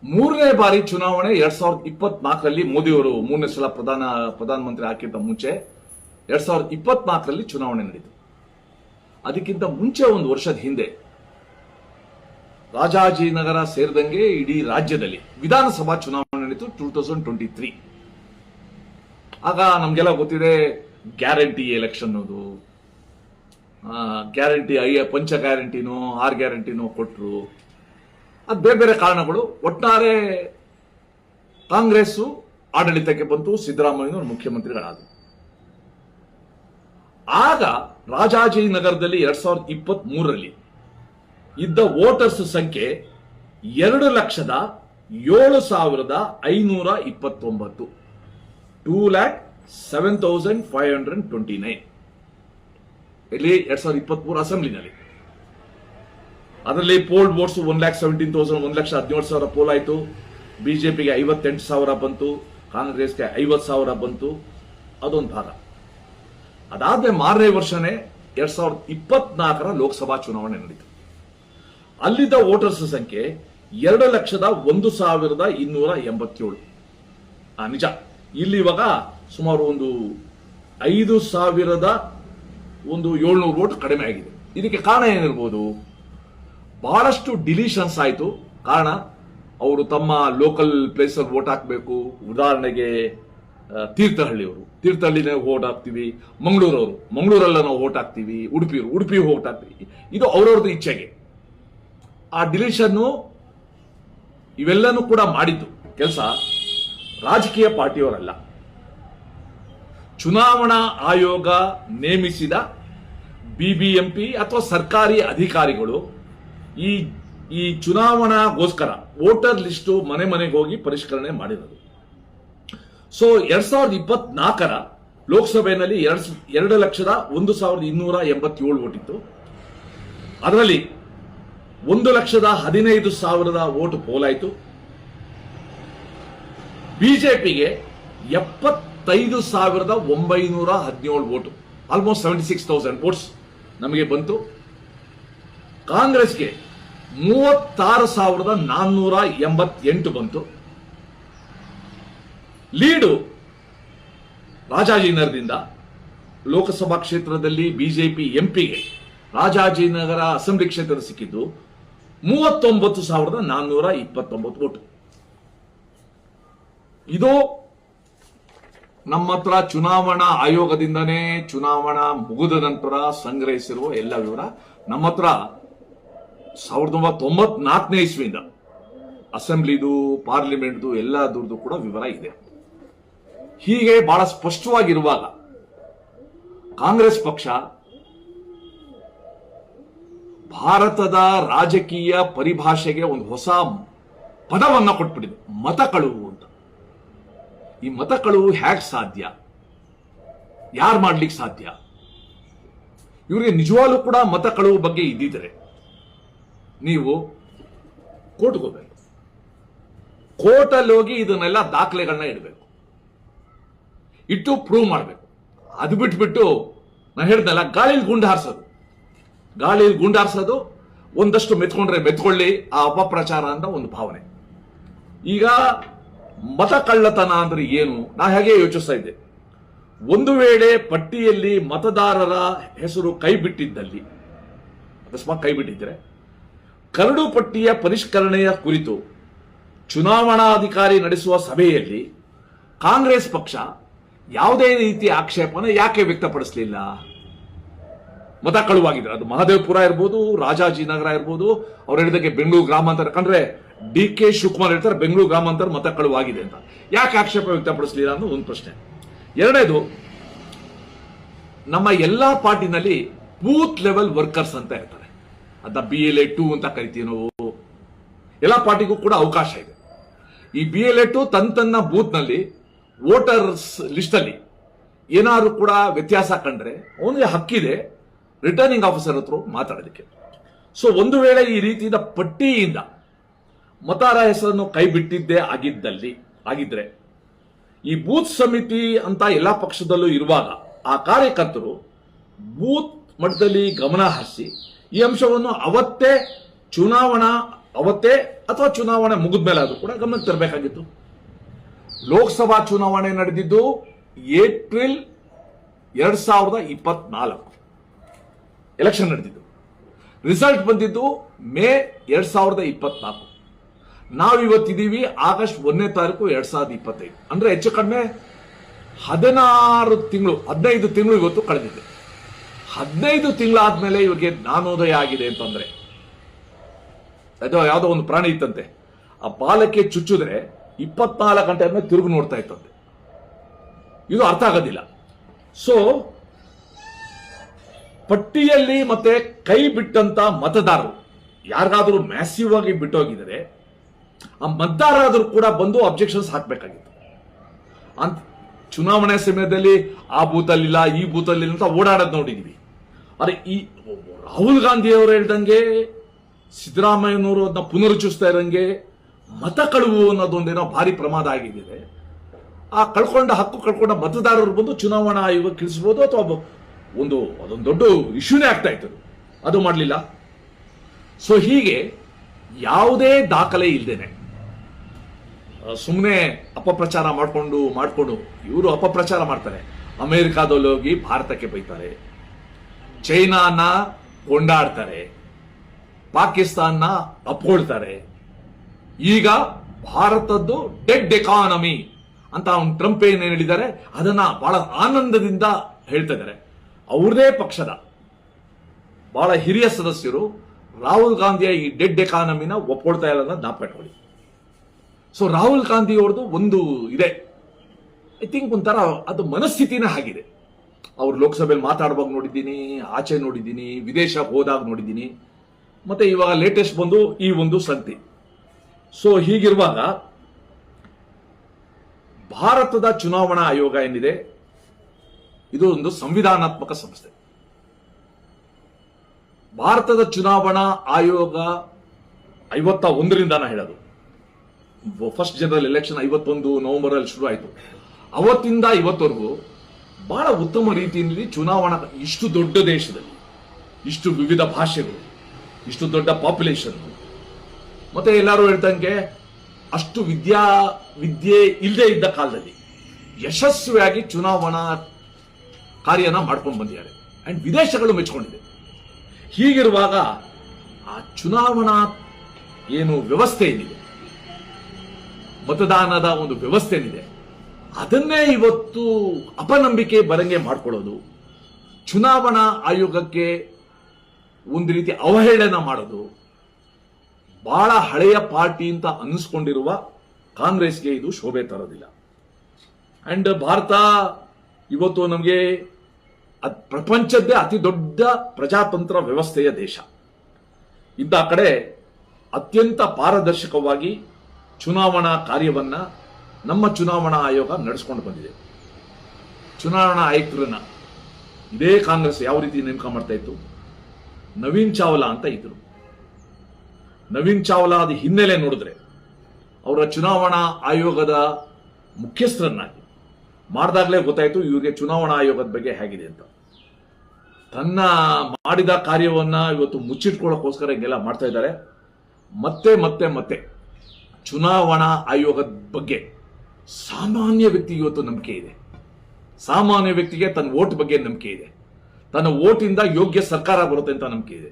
3ನೇ ಬಾರಿ ಚುನಾವಣೆ 2024ರಲ್ಲಿ ಮೋದಿ ಅವರು 3ನೇ ಸಲ ಪ್ರಧಾನಮಂತ್ರಿ ಆಗಿದ್ದ ಮುಂಚೆ 2024ರಲ್ಲಿ ಚುನಾವಣೆ ನಡೆಯಿತು. ಅದಕ್ಕಿಂತ ಮುಂಚೆ 1 ವರ್ಷದ ಹಿಂದೆ ರಾಜಾಜಿನಗರ ಸೇರಿದಂಗೆ ಇಡೀ ರಾಜ್ಯದಲ್ಲಿ ವಿಧಾನಸಭಾ ಚುನಾವಣೆ ನಡೀತು 2023. ಆಗ ನಮ್ಗೆಲ್ಲ ಗೊತ್ತಿದೆ ಗ್ಯಾರಂಟಿ ಎಲೆಕ್ಷನ್, ಅದು ಗ್ಯಾರಂಟಿ ಪಂಚ ಗ್ಯಾರಂಟಿನೋ 6 ಗ್ಯಾರಂಟಿನೋ ಕೊಟ್ಟರು. ಅದು ಬೇರೆ ಬೇರೆ ಕಾರಣಗಳು. ಒಟ್ಟಾರೆ ಕಾಂಗ್ರೆಸ್ ಆಡಳಿತಕ್ಕೆ ಬಂತು, ಸಿದ್ದರಾಮಯ್ಯನವರು ಮುಖ್ಯಮಂತ್ರಿಗಳಾದರು. ಆಗ ರಾಜಾಜಿನಗರದಲ್ಲಿ 2023ರಲ್ಲಿ ಇದ್ದ ವೋಟರ್ಸ್ ಸಂಖ್ಯೆ 2,07,529, 2,07,529 ಇಲ್ಲಿ 2023 ಅಸೆಂಬ್ಲಿನಲ್ಲಿ. ಅದರಲ್ಲಿ ಪೋಲ್ಡ್ ವೋಟ್ಸ್ 1,17,000, 1,17,000 ಪೋಲ್ ಆಯಿತು. ಬಿಜೆಪಿಗೆ 58,000 ಬಂತು, ಕಾಂಗ್ರೆಸ್ಗೆ 50,000 ಬಂತು. ಅದೊಂದು ಭಾಗ. ಅದಾದ್ಮೇಲೆ 4ನೇ ವರ್ಷನೇ 2024ರ ಲೋಕಸಭಾ ಚುನಾವಣೆ ನಡೀತು. ಅಲ್ಲಿದ್ದ ವೋಟರ್ಸ್ ಸಂಖ್ಯೆ 2,01,287. ನಿಜ, ಇಲ್ಲಿ ಇವಾಗ ಸುಮಾರು ಒಂದು 5,700 ವೋಟ್ ಕಡಿಮೆ ಆಗಿದೆ. ಇದಕ್ಕೆ ಕಾರಣ ಏನಿರ್ಬೋದು? ಬಹಳಷ್ಟು ಡಿಲೀಷನ್ಸ್ ಆಯಿತು. ಕಾರಣ ಅವರು ತಮ್ಮ ಲೋಕಲ್ ಪ್ಲೇಸಲ್ಲಿ ವೋಟ್ ಹಾಕಬೇಕು. ಉದಾಹರಣೆಗೆ ತೀರ್ಥಹಳ್ಳಿನೇ ವೋಟ್ ಹಾಕ್ತೀವಿ, ಮಂಗಳೂರಲ್ಲ ನಾವು ವೋಟ್ ಹಾಕ್ತೀವಿ, ಉಡುಪಿ ವೋಟ್ ಹಾಕ್ತೀವಿ. ಇದು ಅವ್ರವ್ರದ್ದು ಇಚ್ಛೆಗೆ. ಆ ಡಿಲೀಷನ್ನು ಇವೆಲ್ಲನೂ ಕೂಡ ಮಾಡಿದ್ದು ಕೆಲಸ ರಾಜಕೀಯ ಪಾರ್ಟಿಯವರಲ್ಲ. ಚುನಾವಣಾ ಆಯೋಗ ನೇಮಿಸಿದ ಬಿಬಿಎಂಪಿ ಅಥವಾ ಸರ್ಕಾರಿ ಅಧಿಕಾರಿಗಳು ಈ ಈ ಚುನಾವಣಾಗೋಸ್ಕರ ವೋಟರ್ ಲಿಸ್ಟ್ ಮನೆ ಮನೆಗೆ ಹೋಗಿ ಪರಿಷ್ಕರಣೆ ಮಾಡಿರೋದು. ಸೊ 2024 ಲೋಕಸಭೆಯಲ್ಲಿ 2,01,287 ವೋಟ್ ಇತ್ತು. ಅದರಲ್ಲಿ 1,15,000 ವೋಟ್ ಪೋಲಾಯಿತು. ಬಿಜೆಪಿಗೆ 75,917 ವೋಟ್, ಆಲ್ಮೋಸ್ಟ್ 76,000 ವೋಟ್ಸ್ ನಮಗೆ ಬಂತು. ಕಾಂಗ್ರೆಸ್ಗೆ 36,488 ಬಂತು. ಲೀಡು ರಾಜಾಜಿನಗರದಿಂದ ಲೋಕಸಭಾ ಕ್ಷೇತ್ರದಲ್ಲಿ ಬಿಜೆಪಿ ಎಂಪಿಗೆ ರಾಜಾಜಿನಗರ ಅಸೆಂಬ್ಲಿ ಕ್ಷೇತ್ರ ಸಿಕ್ಕಿದ್ದು 39,429 ವೋಟ್. ಇದು ನಮ್ಮ ಹತ್ರ ಚುನಾವಣಾ ಆಯೋಗದಿಂದನೇ ಚುನಾವಣಾ ಮುಗಿದ ನಂತರ ಸಂಗ್ರಹಿಸಿರುವ ಎಲ್ಲ ವಿವರ. ನಮ್ಮ ಹತ್ರ 1994ನೇ ಇಸ್ವಿಯಿಂದ ಅಸೆಂಬ್ಲಿದು ಪಾರ್ಲಿಮೆಂಟ್ದು ಎಲ್ಲದರದ್ದು ಕೂಡ ವಿವರ ಇದೆ. ಹೀಗೆ ಬಹಳ ಸ್ಪಷ್ಟವಾಗಿರುವಾಗ ಕಾಂಗ್ರೆಸ್ ಪಕ್ಷ ಭಾರತದ ರಾಜಕೀಯ ಪರಿಭಾಷೆಗೆ ಒಂದು ಹೊಸ ಪದವನ್ನ ಕೊಟ್ಬಿಟ್ಟಿದೆ, ಮತ ಕಳುವು ಅಂತ. ಈ ಮತ ಕಳುವು ಹೇಗೆ ಸಾಧ್ಯ, ಯಾರು ಮಾಡ್ಲಿಕ್ಕೆ ಸಾಧ್ಯ? ಇವರಿಗೆ ನಿಜವಾಗ್ಲೂ ಕೂಡ ಮತ ಕಳುವು ಬಗ್ಗೆ ಇದ್ದಿದ್ರೆ ನೀವು ಕೋರ್ಟ್ಗೆ ಹೋಗ್ಬೇಕು, ಕೋರ್ಟಲ್ಲಿ ಹೋಗಿ ಇದನ್ನೆಲ್ಲ ದಾಖಲೆಗಳನ್ನ ಇಡಬೇಕು, ಇಟ್ಟು ಪ್ರೂವ್ ಮಾಡಬೇಕು. ಅದು ಬಿಟ್ಬಿಟ್ಟು ನಾನು ಹೇಳ್ದಲ್ಲ, ಗಾಳಿಲಿ ಗುಂಡು ಹಾರಿಸೋದು ಒಂದಷ್ಟು ಮೆತ್ಕೊಂಡ್ರೆ ಮೆತ್ಕೊಳ್ಳಿ, ಆ ಅಪಪ್ರಚಾರ ಅಂತ ಒಂದು ಭಾವನೆ. ಈಗ ಮತ ಕಳ್ಳತನ ಅಂದ್ರೆ ಏನು? ನಾ ಹೇಗೆ ಯೋಚಿಸ್ತಾ ಇದ್ದೆ, ಒಂದು ವೇಳೆ ಪಟ್ಟಿಯಲ್ಲಿ ಮತದಾರರ ಹೆಸರು ಕೈ ಬಿಟ್ಟಿದ್ದಲ್ಲಿ, ಅಕಸ್ಮಾತ್ ಕೈ ಬಿಟ್ಟಿದ್ರೆ, ಕರಡು ಪಟ್ಟಿಯ ಪರಿಷ್ಕರಣೆಯ ಕುರಿತು ಚುನಾವಣಾಧಿಕಾರಿ ನಡೆಸುವ ಸಭೆಯಲ್ಲಿ ಕಾಂಗ್ರೆಸ್ ಪಕ್ಷ ಯಾವುದೇ ರೀತಿಯ ಆಕ್ಷೇಪನ ಯಾಕೆ ವ್ಯಕ್ತಪಡಿಸಲಿಲ್ಲ? ಮತ ಕಳುವಾಗಿದ್ರೆ ಅದು ಮಹದೇವಪುರ ಇರ್ಬೋದು, ರಾಜಾಜಿನಗರ ಇರ್ಬೋದು, ಅವ್ರು ಹೇಳಿದಕ್ಕೆ ಬೆಂಗಳೂರು ಗ್ರಾಮಾಂತರ, ಕಂಡ್ರೆ DK ಶಿವಕುಮಾರ್ ಹೇಳ್ತಾರೆ ಬೆಂಗಳೂರು ಗ್ರಾಮಾಂತರ ಮತ ಕಳುವಾಗಿದೆ ಅಂತ. ಯಾಕೆ ಆಕ್ಷೇಪ ವ್ಯಕ್ತಪಡಿಸಲಿಲ್ಲ ಅನ್ನೋ ಒಂದು ಪ್ರಶ್ನೆ. ಎರಡನೇದು, ನಮ್ಮ ಎಲ್ಲಾ ಪಾರ್ಟಿನಲ್ಲಿ ಬೂತ್ ಲೆವೆಲ್ ವರ್ಕರ್ಸ್ ಅಂತ ಇರ್ತಾರೆ, ಅದನ್ನ BLA 2 ಅಂತ ಕರಿತೀವಿ ನಾವು. ಎಲ್ಲಾ ಪಾರ್ಟಿಗೂ ಕೂಡ ಅವಕಾಶ ಇದೆ. ಈ BLA 2 ತನ್ನ ಬೂತ್ ನಲ್ಲಿ ವೋಟರ್ಸ್ ಲಿಸ್ಟ್ ಅಲ್ಲಿ ಏನಾದ್ರು ಕೂಡ ವ್ಯತ್ಯಾಸ ಕಂಡ್ರೆ ಅವನಿಗೆ ಹಕ್ಕಿದೆ ರಿಟರ್ನಿಂಗ್ ಆಫೀಸರ್ ಹತ್ರ ಮಾತಾಡೋದಕ್ಕೆ. ಸೊ ಒಂದು ವೇಳೆ ಈ ರೀತಿಯ ಪಟ್ಟಿಯಿಂದ ಮತದಾರ ಹೆಸರನ್ನು ಕೈ ಬಿಟ್ಟಿದ್ದೇ ಆಗಿದ್ರೆ ಈ ಬೂತ್ ಸಮಿತಿ ಅಂತ ಎಲ್ಲಾ ಪಕ್ಷದಲ್ಲೂ ಇರುವಾಗ ಆ ಕಾರ್ಯಕರ್ತರು ಬೂತ್ ಮಟ್ಟದಲ್ಲಿ ಗಮನ ಹರಿಸಿ ಈ ಅಂಶವನ್ನು ಅವತ್ತೇ ಅಥವಾ ಚುನಾವಣೆ ಮುಗಿದ ಮೇಲೆ ಆದ್ರೂ ಕೂಡ ಗಮನಕ್ಕೆ ತರಬೇಕಾಗಿತ್ತು. ಲೋಕಸಭಾ ಚುನಾವಣೆ ನಡೆದಿದ್ದು ಏಪ್ರಿಲ್ 2024 ಎಲೆಕ್ಷನ್ ನಡೆದಿದ್ದು, ರಿಸಲ್ಟ್ ಬಂದಿದ್ದು ಮೇ 2024. ನಾವಿವತ್ತಿದ್ದೀವಿ ಆಗಸ್ಟ್ 1ನೇ ತಾರೀಕು 2025. ಅಂದ್ರೆ ಹೆಚ್ಚು ಕಡಿಮೆ 15 ತಿಂಗಳು ಇವತ್ತು ಕಳೆದಿದೆ. 15 ತಿಂಗಳಾದ್ಮೇಲೆ ಇವ್ರಿಗೆ ಜ್ಞಾನೋದಯ ಆಗಿದೆ ಅಂತಂದ್ರೆ, ಅದು ಯಾವುದೋ ಒಂದು ಪ್ರಾಣಿ ಇತ್ತಂತೆ, ಆ ಬಾಲಕ್ಕೆ ಚುಚ್ಚಿದ್ರೆ 24 ಗಂಟೆ ಆದ್ಮೇಲೆ ತಿರುಗಿ ನೋಡ್ತಾ ಇತ್ತಂತೆ. ಇದು ಅರ್ಥ ಆಗೋದಿಲ್ಲ. ಸೊ ಪಟ್ಟಿಯಲ್ಲಿ ಮತ್ತೆ ಕೈ ಬಿಟ್ಟಂತ ಮತದಾರರು ಯಾರಿಗಾದ್ರೂ ಮ್ಯಾಸಿವ್ ಆಗಿ ಬಿಟ್ಟೋಗಿದರೆ ಆ ಮತದಾರರಾದ್ರೂ ಕೂಡ ಬಂದು ಅಬ್ಜೆಕ್ಷನ್ಸ್ ಹಾಕಬೇಕಾಗಿತ್ತು. ಅಂತ ಚುನಾವಣೆ ಸಮಯದಲ್ಲಿ ಆ ಬೂತಲ್ಲಿಲ್ಲ ಈ ಬೂತಲ್ಲಿಲ್ಲ ಅಂತ ಓಡಾಡೋದು ನೋಡಿದೀವಿ. ಆದ್ರೆ ಈ ರಾಹುಲ್ ಗಾಂಧಿ ಅವರು ಹೇಳ್ದಂಗೆ, ಸಿದ್ದರಾಮಯ್ಯನವರು ಅದನ್ನ ಪುನರುಚ್ಚಿಸ್ತಾ ಇರಂಗೆ ಮತ ಕಳುವು ಅನ್ನೋದೊಂದೇನೋ ಭಾರಿ ಪ್ರಮಾದ ಆಗಿದೆ. ಆ ಹಕ್ಕು ಕಳ್ಕೊಂಡ ಮತದಾರರು ಬಂದು ಚುನಾವಣಾ ಆಯೋಗ ತಿಳಿಸಬಹುದು ಅಥವಾ ಅದೊಂದು ದೊಡ್ಡ ಇಶ್ಯೂನೇ ಆಗ್ತಾ ಇತ್ತು. ಅದು ಮಾಡಲಿಲ್ಲ. ಸೊ ಹೀಗೆ ಯಾವುದೇ ದಾಖಲೆ ಇಲ್ದೇನೆ ಸುಮ್ಮನೆ ಅಪಪ್ರಚಾರ ಮಾಡ್ಕೊಂಡು ಇವರು ಅಪಪ್ರಚಾರ ಮಾಡ್ತಾರೆ. ಅಮೆರಿಕಾದಲ್ಲಿ ಹೋಗಿ ಭಾರತಕ್ಕೆ ಬೈತಾರೆ, ಚೈನಾನ ಕೊಂಡಾಡ್ತಾರೆ, ಪಾಕಿಸ್ತಾನ ಅಪ್ಕೊಳ್ತಾರೆ. ಈಗ ಭಾರತದ್ದು ಡೆಡ್ ಎಕಾನಮಿ ಅಂತ ಅವ್ನು ಟ್ರಂಪ್ ಏನ್ ಹೇಳಿದ್ದಾರೆ ಅದನ್ನ ಬಹಳ ಆನಂದದಿಂದ ಹೇಳ್ತಾ ಇದ್ದಾರೆ. ಅವ್ರದೇ ಪಕ್ಷದ ಬಹಳ ಹಿರಿಯ ಸದಸ್ಯರು ರಾಹುಲ್ ಗಾಂಧಿಯ ಈ ಡೆಡ್ ಎಕಾನಮಿನ ಒಪ್ಕೊಳ್ತಾ ಇಲ್ಲ ಅನ್ನೋದು ಜ್ಞಾಪಕ ಇಟ್ಕೊಳ್ಳಿ. ಸೊ ರಾಹುಲ್ ಗಾಂಧಿ ಅವ್ರದ್ದು ಒಂದು ಇದೆ, ಐ ಥಿಂಕ್ ಒಂಥರ ಅದು ಮನಸ್ಥಿತಿನೇ ಆಗಿದೆ. ಅವ್ರು ಲೋಕಸಭೆಯಲ್ಲಿ ಮಾತಾಡುವಾಗ ನೋಡಿದ್ದೀನಿ, ಆಚೆ ನೋಡಿದ್ದೀನಿ, ವಿದೇಶ ಹೋದಾಗ ನೋಡಿದ್ದೀನಿ, ಮತ್ತೆ ಇವಾಗ ಲೇಟೆಸ್ಟ್ ಬಂದು ಈ ಒಂದು ಸಂತಿ. ಸೊ ಹೀಗಿರುವಾಗ ಭಾರತದ ಚುನಾವಣಾ ಆಯೋಗ ಏನಿದೆ, ಇದು ಒಂದು ಸಂವಿಧಾನಾತ್ಮಕ ಸಂಸ್ಥೆ. ಭಾರತದ ಚುನಾವಣಾ ಆಯೋಗ 51ರಿಂದ ಹೇಳೋದು, ಫಸ್ಟ್ ಜನರಲ್ ಎಲೆಕ್ಷನ್ 51 ನವೆಂಬರ್ ಅಲ್ಲಿ ಶುರು ಆಯಿತು. ಅವತ್ತಿಂದ ಇವತ್ತವರೆಗೂ ಬಹಳ ಉತ್ತಮ ರೀತಿಯಲ್ಲಿ ಚುನಾವಣಾ, ಇಷ್ಟು ದೊಡ್ಡ ದೇಶದಲ್ಲಿ ಇಷ್ಟು ವಿವಿಧ ಭಾಷೆಗಳು, ಇಷ್ಟು ದೊಡ್ಡ ಪಾಪ್ಯುಲೇಷನ್, ಮತ್ತೆ ಎಲ್ಲರೂ ಹೇಳ್ದಂಗೆ ಅಷ್ಟು ವಿದ್ಯೆ ಇಲ್ಲದೆ ಇದ್ದ ಕಾಲದಲ್ಲಿ ಯಶಸ್ವಿಯಾಗಿ ಚುನಾವಣಾ ಕಾರ್ಯನ ಮಾಡ್ಕೊಂಡು ಬಂದಿದ್ದಾರೆ. ಅಂಡ್ ವಿದೇಶಗಳು ಮೆಚ್ಕೊಂಡಿದೆ. ಹೀಗಿರುವಾಗ ಆ ಚುನಾವಣಾ ಏನು ವ್ಯವಸ್ಥೆ ಏನಿದೆ, ಮತದಾನದ ಒಂದು ವ್ಯವಸ್ಥೆ ಏನಿದೆ, ಅದನ್ನೇ ಇವತ್ತು ಅಪನಂಬಿಕೆ ಬರಂಗೆ ಮಾಡ್ಕೊಳ್ಳೋದು, ಚುನಾವಣಾ ಆಯೋಗಕ್ಕೆ ಒಂದು ರೀತಿ ಅವಹೇಳನ ಮಾಡೋದು, ಬಹಳ ಹಳೆಯ ಪಾರ್ಟಿ ಅಂತ ಅನ್ನಿಸ್ಕೊಂಡಿರುವ ಕಾಂಗ್ರೆಸ್ಗೆ ಇದು ಶೋಭೆ ತರೋದಿಲ್ಲ. ಅಂಡ್ ಭಾರತ ಇವತ್ತು ನಮಗೆ ಪ್ರಪಂಚದ್ದೇ ಅತಿ ದೊಡ್ಡ ಪ್ರಜಾತಂತ್ರ ವ್ಯವಸ್ಥೆಯ ದೇಶ ಇದ್ದ ಕಡೆ ಅತ್ಯಂತ ಪಾರದರ್ಶಕವಾಗಿ ಚುನಾವಣಾ ಕಾರ್ಯವನ್ನ ನಮ್ಮ ಚುನಾವಣಾ ಆಯೋಗ ನಡೆಸ್ಕೊಂಡು ಬಂದಿದೆ. ಚುನಾವಣಾ ಆಯುಕ್ತರನ್ನ ಇದೇ ಕಾಂಗ್ರೆಸ್ ಯಾವ ರೀತಿ ನೇಮಕ ಮಾಡ್ತಾ ಇತ್ತು, ನವೀನ್ ಚಾವ್ಲಾ ಅಂತ ಇದ್ರು. ನವೀನ್ ಚಾವ್ಲಾದ ಹಿನ್ನೆಲೆ ನೋಡಿದ್ರೆ ಅವರ ಚುನಾವಣಾ ಆಯೋಗದ ಮುಖ್ಯಸ್ಥರನ್ನಾಗಿ ಮಾಡಿದಾಗಲೇ ಗೊತ್ತಾಯ್ತು ಇವ್ರಿಗೆ ಚುನಾವಣಾ ಆಯೋಗದ ಬಗ್ಗೆ ಹೇಗಿದೆ ಅಂತ. ತನ್ನ ಮಾಡಿದ ಕಾರ್ಯವನ್ನ ಇವತ್ತು ಮುಚ್ಚಿಟ್ಕೊಳ್ಳೋಕ್ಕೋಸ್ಕರ ಹಿಂಗೆಲ್ಲ ಮಾಡ್ತಾ ಇದ್ದಾರೆ. ಮತ್ತೆ ಮತ್ತೆ ಮತ್ತೆ ಚುನಾವಣಾ ಆಯೋಗದ ಬಗ್ಗೆ ಸಾಮಾನ್ಯ ವ್ಯಕ್ತಿಗೆ ಇವತ್ತು ನಂಬಿಕೆ ಇದೆ. ಸಾಮಾನ್ಯ ವ್ಯಕ್ತಿಗೆ ತನ್ನ ವೋಟ್ ಬಗ್ಗೆ ನಂಬಿಕೆ ಇದೆ. ತನ್ನ ವೋಟಿಂದ ಯೋಗ್ಯ ಸರ್ಕಾರ ಬರುತ್ತೆ ಅಂತ ನಂಬಿಕೆ ಇದೆ.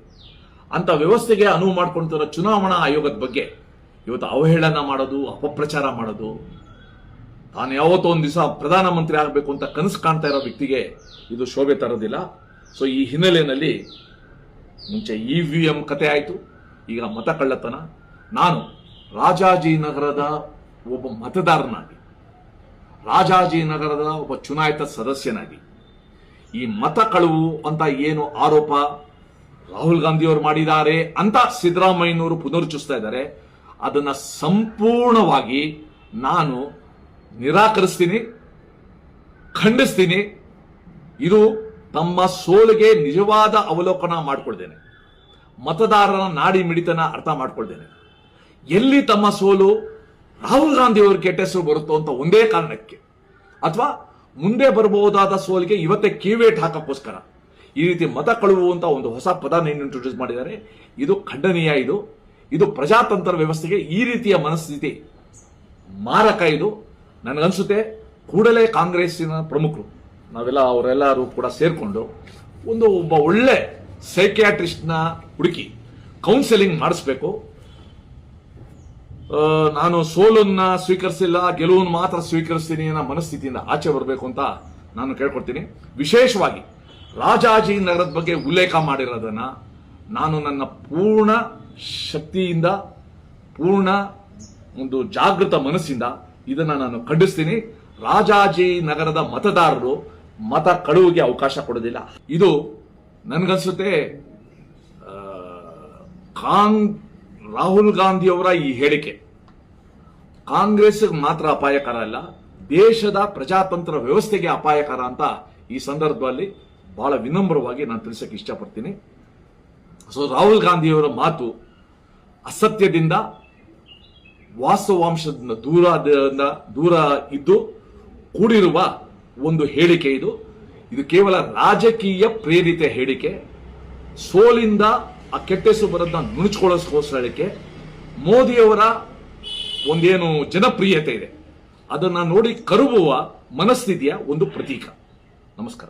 ಅಂತ ವ್ಯವಸ್ಥೆಗೆ ಅನುವು ಮಾಡ್ಕೊಂತಿರೋ ಚುನಾವಣಾ ಆಯೋಗದ ಬಗ್ಗೆ ಇವತ್ತು ಅವಹೇಳನ ಮಾಡೋದು, ಅಪಪ್ರಚಾರ ಮಾಡೋದು, ತಾನು ಯಾವತ್ತೋ ಒಂದು ದಿವಸ ಪ್ರಧಾನಮಂತ್ರಿ ಆಗಬೇಕು ಅಂತ ಕನಸು ಕಾಣ್ತಾ ಇರೋ ವ್ಯಕ್ತಿಗೆ ಇದು ಶೋಭೆ ತರೋದಿಲ್ಲ. ಸೊ ಈ ಹಿನ್ನೆಲೆಯಲ್ಲಿ ಮುಂಚೆ EVM ಕತೆ ಆಯಿತು, ಈಗ ಮತ ಕಳ್ಳತನ. ನಾನು ರಾಜಾಜಿನಗರದ ಒಬ್ಬ ಮತದಾರನಾಗಿ, ರಾಜಾಜಿನಗರದ ಒಬ್ಬ ಚುನಾಯಿತ ಸದಸ್ಯನಾಗಿ, ಈ ಮತ ಕಳುವು ಅಂತ ಏನು ಆರೋಪ ರಾಹುಲ್ ಗಾಂಧಿ ಅವರು ಮಾಡಿದ್ದಾರೆ ಅಂತ ಸಿದ್ದರಾಮಯ್ಯನವರು ಪುನರುಚ್ಚರಿಸ್ತಾ ಇದ್ದಾರೆ, ಅದನ್ನ ಸಂಪೂರ್ಣವಾಗಿ ನಾನು ನಿರಾಕರಿಸ್ತೀನಿ, ಖಂಡಿಸ್ತೀನಿ. ಇದು ತಮ್ಮ ಸೋಲಿಗೆ ನಿಜವಾದ ಅವಲೋಕನ ಮಾಡಿಕೊಳ್ತೇನೆ. ಮತದಾರರ ನಾಡಿ ಮಿಡಿತನ ಅರ್ಥ ಮಾಡ್ಕೊಳ್ತೇನೆ. ಎಲ್ಲಿ ತಮ್ಮ ಸೋಲು ರಾಹುಲ್ ಗಾಂಧಿ ಅವ್ರ ಕೆಟ್ಟ ಹೆಸರು ಬರುತ್ತೋ ಅಂತ ಒಂದೇ ಕಾರಣಕ್ಕೆ, ಅಥವಾ ಮುಂದೆ ಬರಬಹುದಾದ ಸೋಲಿಗೆ ಇವತ್ತೇ ಕೀವೇಟ್ ಹಾಕೋಕ್ಕೋಸ್ಕರ ಈ ರೀತಿ ಮತ ಕಳುವು ಒಂದು ಹೊಸ ಪದನ ಇಂಟ್ರೊಡ್ಯೂಸ್ ಮಾಡಿದ್ದಾರೆ. ಇದು ಖಂಡನೀಯ. ಇದು ಪ್ರಜಾತಂತ್ರ ವ್ಯವಸ್ಥೆಗೆ ಈ ರೀತಿಯ ಮನಸ್ಥಿತಿ ಮಾರಕ. ಇದು ನನಗನ್ಸುತ್ತೆ ಕೂಡಲೇ ಕಾಂಗ್ರೆಸ್ಸಿನ ಪ್ರಮುಖರು ನಾವೆಲ್ಲ ಅವರೆಲ್ಲರೂ ಕೂಡ ಸೇರ್ಕೊಂಡು ಒಬ್ಬ ಒಳ್ಳೆ ಸೈಕ್ಯಾಟ್ರಿಸ್ಟ್ನ ಹುಡುಕಿ ಕೌನ್ಸೆಲಿಂಗ್ ಮಾಡಿಸ್ಬೇಕು. ನಾನು ಸೋಲನ್ನ ಸ್ವೀಕರಿಸಿಲ್ಲ, ಗೆಲುವನ್ನು ಮಾತ್ರ ಸ್ವೀಕರಿಸ್ತೀನಿ ಅನ್ನೋ ಮನಸ್ಥಿತಿಯಿಂದ ಆಚೆ ಬರಬೇಕು ಅಂತ ನಾನು ಕೇಳ್ಕೊಡ್ತೀನಿ. ವಿಶೇಷವಾಗಿ ರಾಜಾಜಿನಗರದ ಬಗ್ಗೆ ಉಲ್ಲೇಖ ಮಾಡಿರೋದನ್ನ ನಾನು ನನ್ನ ಪೂರ್ಣ ಶಕ್ತಿಯಿಂದ, ಪೂರ್ಣ ಒಂದು ಜಾಗೃತ ಮನಸ್ಸಿಂದ ಇದನ್ನ ನಾನು ಖಂಡಿಸ್ತೀನಿ. ರಾಜಾಜಿನಗರದ ಮತದಾರರು ಮತ ಕಳುವಿಗೆ ಅವಕಾಶ ಕೊಡೋದಿಲ್ಲ. ಇದು ನನ್ಗನ್ಸುತ್ತೆ ರಾಹುಲ್ ಗಾಂಧಿ ಅವರ ಈ ಹೇಳಿಕೆ ಕಾಂಗ್ರೆಸ್ ಮಾತ್ರ ಅಪಾಯಕರ ಅಲ್ಲ, ದೇಶದ ಪ್ರಜಾತಂತ್ರ ವ್ಯವಸ್ಥೆಗೆ ಅಪಾಯಕರ ಅಂತ ಈ ಸಂದರ್ಭದಲ್ಲಿ ಬಹಳ ವಿನಮ್ರವಾಗಿ ನಾನು ತಿಳಿಸಕ್ಕೆ ಇಷ್ಟಪಡ್ತೀನಿ. ಸೊ ರಾಹುಲ್ ಗಾಂಧಿಯವರ ಮಾತು ಅಸತ್ಯದಿಂದ, ವಾಸ್ತವಾಂಶದಿಂದ ದೂರ ಇದ್ದು ಕೂಡಿರುವ ಒಂದು ಹೇಳಿಕೆ. ಇದು ಕೇವಲ ರಾಜಕೀಯ ಪ್ರೇರಿತ ಹೇಳಿಕೆ. ಸೋಲಿಂದ ಆ ಕೆಟ್ಟ ಹೆಸರು ಬರೋದನ್ನ ನುಣುಚ್ಕೊಳ್ಳೋಸ್ಕೋಸ್ಕರ ಹೇಳಿಕೆ. ಮೋದಿಯವರ ಒಂದೇನು ಜನಪ್ರಿಯತೆ ಇದೆ ಅದನ್ನ ನೋಡಿ ಕರುಬುವ ಮನಸ್ಥಿತಿಯ ಒಂದು ಪ್ರತೀಕ. ನಮಸ್ಕಾರ.